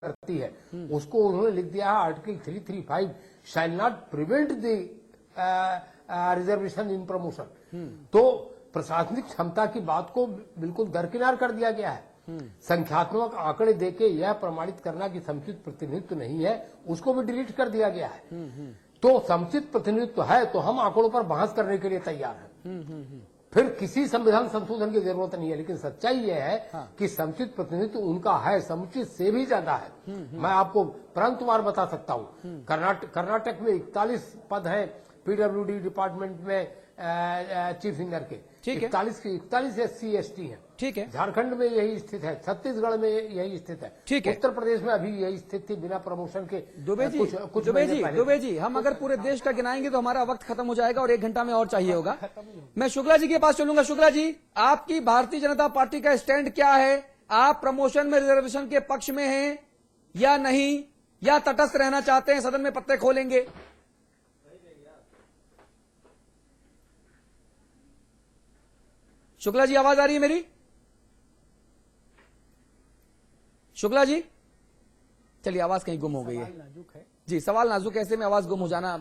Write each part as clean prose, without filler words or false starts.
करती है उसको उन्होंने लिख दिया है article 335 shall not prevent the reservation in promotion. तो प्रशासनिक क्षमता की बात को बिल्कुल दरकिनार कर दिया गया है। संख्यात्मक आंकड़े देके यह प्रमाणित करना कि समुचित प्रतिनिधित्व नहीं है उसको भी डिलीट कर दिया गया है। तो समुचित प्रतिनिधित्व है तो हम आंकड़ों पर बहस करने के लिए तैयार हैं। फिर किसी संविधान संशोधन की जरूरत नहीं है, लेकिन सच्चाई यह है कि समुचित प्रतिनिधित्व उनका है, समुचित से भी ज्यादा है। मैं आपको परंतुवार बता सकता हूँ, कर्नाटक में 41 पद हैं पीडब्ल्यूडी डिपार्टमेंट में चीफ इंजीनियर के, 41 SC ST हैं। ठीक है, झारखंड में यही स्थित है, छत्तीसगढ़ में यही स्थित है, ठीक है, उत्तर प्रदेश में अभी यही स्थित थी बिना प्रमोशन के। दुबे जी हम अगर पूरे देश का गिनाएंगे तो हमारा वक्त खत्म हो जाएगा और 1 घंटा में और चाहिए होगा। मैं शुक्ला जी के पास चलूंगा। शुक्ला जी, आपकी भारतीय जनता पार्टी का स्टैंड क्या है? आप प्रमोशन में रिजर्वेशन के पक्ष में हैं या नहीं, या तटस्थ रहना चाहते हैं, सदन में पत्ते खोलेंगे? शुक्ला जी आवाज आ रही है मेरी? शुक्ला जी, चलिए आवाज कहीं गुम हो गई है जी। सवाल नाजुक है, ऐसे में आवाज गुम हो जाना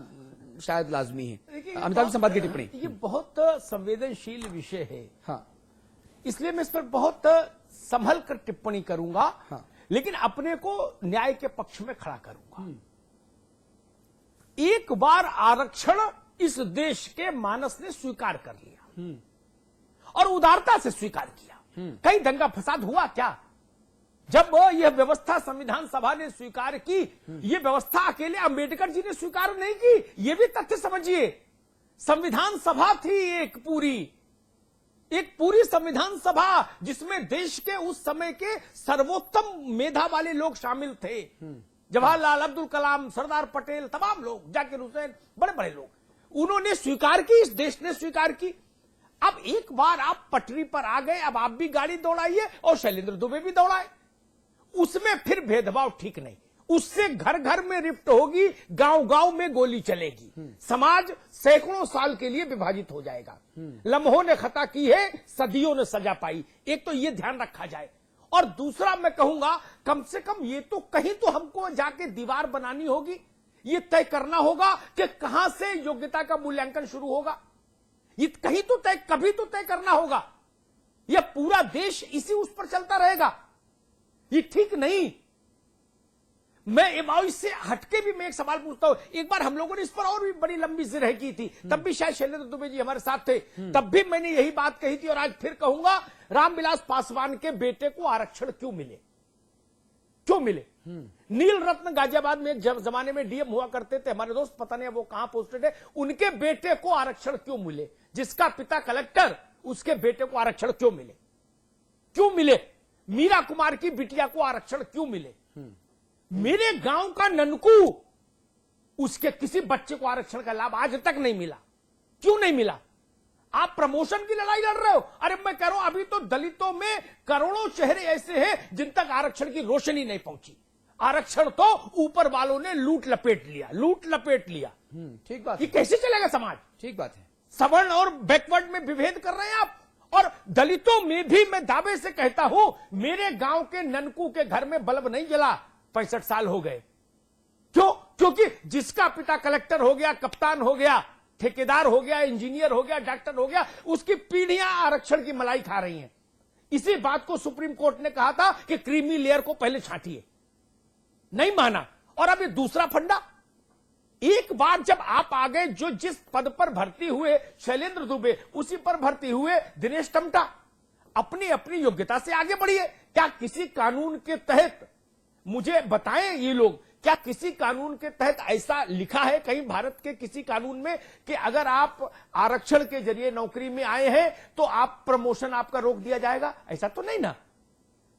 शायद लाजमी है। अमिताभ संवाद की टिप्पणी। ये बहुत संवेदनशील विषय है, हाँ, इसलिए मैं इस पर बहुत संभल कर टिप्पणी करूंगा, हाँ, लेकिन अपने को न्याय के पक्ष में खड़ा करूंगा। एक बार आरक्षण इस देश के मानस ने स्वीकार कर लिया और उदारता से स्वीकार किया। कहीं दंगा फसाद हुआ क्या? जब यह व्यवस्था संविधान सभा ने स्वीकार की, यह व्यवस्था अकेले अंबेडकर जी ने स्वीकार नहीं की, यह भी तथ्य समझिए। संविधान सभा थी एक पूरी संविधान सभा जिसमें देश के उस समय के सर्वोत्तम मेधा वाले लोग शामिल थे। जवाहरलाल, अब्दुल कलाम, सरदार पटेल, तमाम लोग, जाकिर हुसैन, बड़े बड़े लोग, उन्होंने स्वीकार की, इस देश ने स्वीकार की। अब एक बार आप पटरी पर आ गए, अब आप भी गाड़ी दौड़ाइए और शैलेंद्र दुबे भी दौड़ाए। उसमें फिर भेदभाव ठीक नहीं, उससे घर घर में रिफ्ट होगी, गांव गांव में गोली चलेगी, समाज सैकड़ों साल के लिए विभाजित हो जाएगा। लम्हों ने खता की है, सदियों ने सजा पाई। एक तो ये ध्यान रखा जाए, और दूसरा मैं कहूंगा कम से कम ये तो कहीं तो हमको जाके दीवार बनानी होगी, ये तय करना होगा कि कहां से योग्यता का मूल्यांकन शुरू होगा। ये कहीं तो तय, कभी तो तय करना होगा। यह पूरा देश इसी उस पर चलता रहेगा, ये ठीक नहीं। मैं इससे हटके भी मैं एक सवाल पूछता हूं। एक बार हम लोगों ने इस पर और भी बड़ी लंबी जिरह की थी, तब भी शायद शैलेंद्र दुबे जी हमारे साथ थे, तब भी मैंने यही बात कही थी और आज फिर कहूंगा, रामविलास पासवान के बेटे को आरक्षण क्यों मिले? क्यों मिले? नील रत्न गाजियाबाद में जब जमाने में डीएम हुआ करते थे हमारे दोस्त, पता नहीं वो कहां पोस्टेड है, उनके बेटे को आरक्षण क्यों मिले? जिसका पिता कलेक्टर, उसके बेटे को आरक्षण क्यों मिले? क्यों मिले? मीरा कुमार की बिटिया को आरक्षण क्यों मिले? मेरे गांव का ननकू, उसके किसी बच्चे को आरक्षण का लाभ आज तक नहीं मिला। क्यों नहीं मिला? आप प्रमोशन की लड़ाई लड़ रहे हो। अरे मैं कह रहा हूं, अभी तो दलितों में करोड़ों चेहरे ऐसे हैं जिन तक आरक्षण की रोशनी नहीं पहुंची। आरक्षण तो ऊपर वालों ने लूट लपेट लिया। ठीक बात। ये कैसे चलेगा समाज? ठीक बात है। सवर्ण और बैकवर्ड में विभेद कर रहे हैं आप। और दलितों में भी मैं दावे से कहता हूं, मेरे गांव के ननकू के घर में बल्ब नहीं जला, 65 साल हो गए। क्यों? क्योंकि जिसका पिता कलेक्टर हो गया, कप्तान हो गया, ठेकेदार हो गया, इंजीनियर हो गया, डॉक्टर हो गया, उसकी पीढ़ियां आरक्षण की मलाई खा रही हैं। इसी बात को सुप्रीम कोर्ट ने कहा था कि क्रीमी लेयर को पहले छांटिए, नहीं माना। और अब ये दूसरा फंडा, एक बार जब आप आ गए, जो जिस पद पर भर्ती हुए शैलेंद्र दुबे, उसी पर भर्ती हुए दिनेश टम्टा, अपनी अपनी योग्यता से आगे बढ़िए। क्या किसी कानून के तहत, मुझे बताएं ये लोग, क्या किसी कानून के तहत ऐसा लिखा है कहीं भारत के किसी कानून में कि अगर आप आरक्षण के जरिए नौकरी में आए हैं तो आप प्रमोशन आपका रोक दिया जाएगा? ऐसा तो नहीं ना।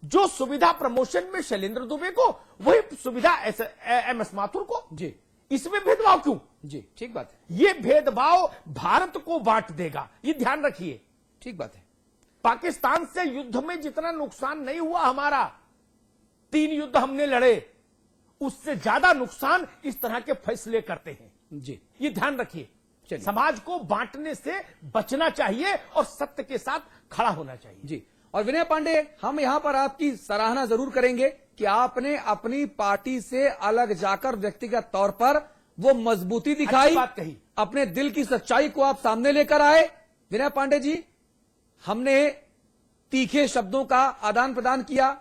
जो सुविधा प्रमोशन में शैलेंद्र दुबे को, वही सुविधा एमएस माथुर को। जी, इसमें भेदभाव क्यों? जी, ठीक बात है। ये भेदभाव भारत को बांट देगा, ये ध्यान रखिए। ठीक बात है। पाकिस्तान से युद्ध में जितना नुकसान नहीं हुआ हमारा, 3 युद्ध हमने लड़े, उससे ज्यादा नुकसान इस तरह के फैसले करते हैं। जी, ये ध्यान रखिए। समाज को बांटने से बचना चाहिए और सत्य के साथ खड़ा होना चाहिए। जी। और विनय पांडे, हम यहां पर आपकी सराहना जरूर करेंगे कि आपने अपनी पार्टी से अलग जाकर व्यक्तिगत तौर पर वो मजबूती दिखाई, अच्छी बात कही। अपने दिल की सच्चाई को आप सामने लेकर आए। विनय पांडे जी, हमने तीखे शब्दों का आदान प्रदान किया,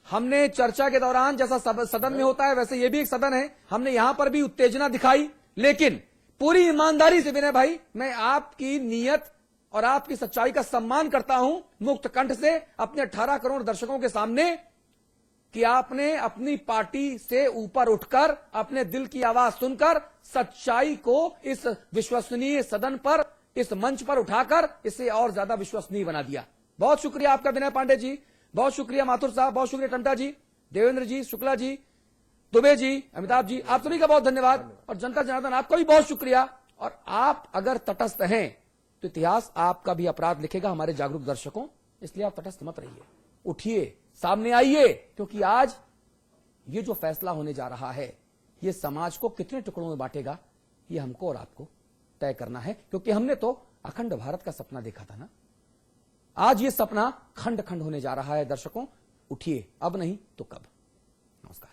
हमने चर्चा के दौरान जैसा सदन में होता है वैसे ये भी एक सदन है, हमने यहां पर भी उत्तेजना दिखाई, लेकिन पूरी ईमानदारी से विनय भाई मैं आपकी नीयत और आपकी सच्चाई का सम्मान करता हूं मुक्त कंठ से अपने 18 करोड़ दर्शकों के सामने कि आपने अपनी पार्टी से ऊपर उठकर अपने दिल की आवाज सुनकर सच्चाई को इस विश्वसनीय सदन पर, इस मंच पर उठाकर इसे और ज्यादा विश्वसनीय बना दिया। बहुत शुक्रिया आपका विनय पांडे जी, बहुत शुक्रिया माथुर साहब, बहुत शुक्रिया टंटा जी, देवेंद्र जी, शुक्ला जी, दुबे जी, अमिताभ जी, आप सभी का बहुत धन्यवाद और जनता जनार्दन आपका भी बहुत शुक्रिया। और आप अगर तटस्थ हैं तो इतिहास आपका भी अपराध लिखेगा हमारे जागरूक दर्शकों, इसलिए आप तटस्थ मत रहिए, उठिए, सामने आइए, क्योंकि आज ये जो फैसला होने जा रहा है ये समाज को कितने टुकड़ों में बांटेगा ये हमको और आपको तय करना है, क्योंकि हमने तो अखंड भारत का सपना देखा था ना। आज ये सपना खंड खंड होने जा रहा है। दर्शकों उठिए, अब नहीं तो कब। नमस्कार।